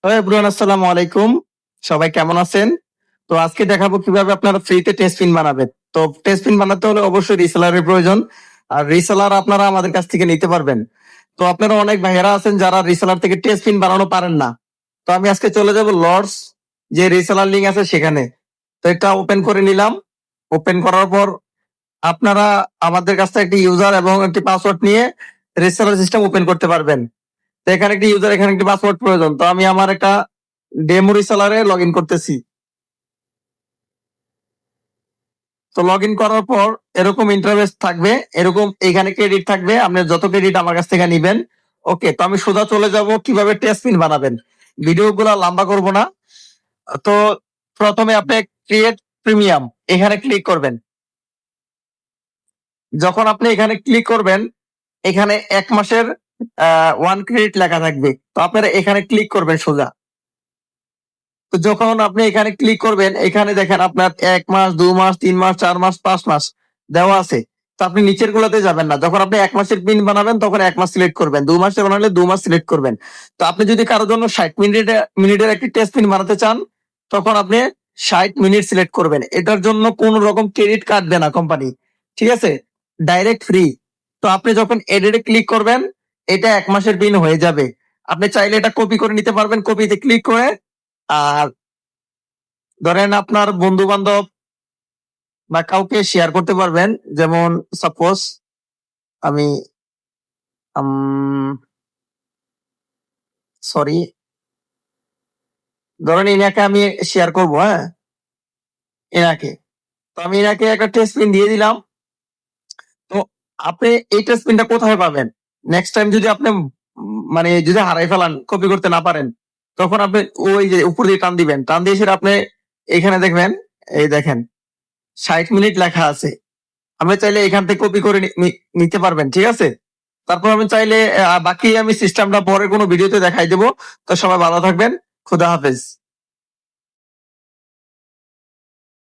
Hello everyone, আসসালামু আলাইকুম। সবাই কেমন আছেন? তো আজকে দেখাবো কিভাবে আপনারা ফ্রিতে টেস্ট পিন বানাবেন। তো টেস্ট পিন বানাতে হলে অবশ্যই রিসেলারের প্রয়োজন। আর রিসেলার আপনারা আমাদের কাছ থেকে নিতে পারবেন। তো আপনারা অনেক ভাইয়েরা আছেন যারা রিসেলার থেকে টেস্ট পিন বানানো পারেন না। তো আমি আজকে চলে যাব লর্ডস যে রিসেলার লিংক আছে সেখানে। তো এটা ওপেন করে নিলাম। ওপেন করার পর আপনারা আমাদের কাছ থেকে একটি ইউজার এবং একটি পাসওয়ার্ড নিয়ে রিসেলার সিস্টেম ওপেন করতে পারবেন। তো এখানে একটি ইউজার, এখানে একটি পাসওয়ার্ড প্রয়োজন। তো আমি আমার একটা ডেমো রিসেলারে লগ ইন করতেছি। তো লগ ইন করার পর এরকম ইন্টারফেস থাকবে, এরকম এখানে ক্রেডিট থাকবে, আপনি যত ক্রেডিট আমার কাছ থেকে নিবেন। ওকে, তো আমি সোজা চলে যাব কিভাবে টেস্ট পিন বানাবেন। ভিডিও গুলা লম্বা করব না। তো প্রথমে আপনি ক্রিয়েট প্রিমিয়াম এখানে ক্লিক করবেন। যখন আপনি এখানে ক্লিক করবেন, এখানে 1 মাসের 1 ক্রেডিট লেখা থাকবে। তো আপনারা এখানে ক্লিক করবেন সোজা। তো যখন আপনি এখানে ক্লিক করবেন, এখানে দেখেন আপনার 1 মাস, 2 মাস, 3 মাস, 4 মাস, 5 মাস দেওয়া আছে। তো আপনি নিচের গুলোতে যাবেন না। যখন আপনি 1 মাসের পিন বানাবেন তখন 1 মাস সিলেক্ট করবেন, 2 মাসের বানালে 2 মাস সিলেক্ট করবেন। তো আপনি যদি কারোর জন্য 60 মিনিটের একটি টেস্ট পিন বানাতে চান, তখন আপনি 60 মিনিট সিলেক্ট করবেন। এটার জন্য কোন রকম ক্রেডিট কাটবে না কোম্পানি, ঠিক আছে? Direct free. তো আপনি যখন এডিটে ক্লিক করবেন, এটা 1 মাসের পিন হয়ে যাবে। আপনি চাইলে এটা কপি করে নিতে পারবেন, কপিতে ক্লিক করে। আর ধরেন আপনার বন্ধু বান্ধব বা কাউকে শেয়ার করতে পারবেন। যেমন সাপোজ আমি সরি, ধরেন ইনাকে আমি শেয়ার করব, হ্যাঁ, ইনাকে। তো আমি ইনাকে একটা টেস্ট পিন দিয়ে দিলাম। তো আপনি এই টেস্ট পিনটা কোথায় পাবেন? নেক্সট টাইম যদি আপনি মানে যদি হারাই ফেলান, কপি করতে না পারেন, তখন আপনি ওই যে উপর দিয়ে টান দিবেন, টান দিয়ে সেটা আপনি এখানে দেখবেন, এই দেখেন 60 মিনিট লেখা আছে। আপনি চাইলে এখান থেকে কপি করে নিতে পারবেন, ঠিক আছে? তারপর আমি চাইলে বাকি আমি সিস্টেমটা পরে কোনো ভিডিওতে দেখাই দেবো। তো সবাই ভালো থাকবেন। খুদা হাফেজ।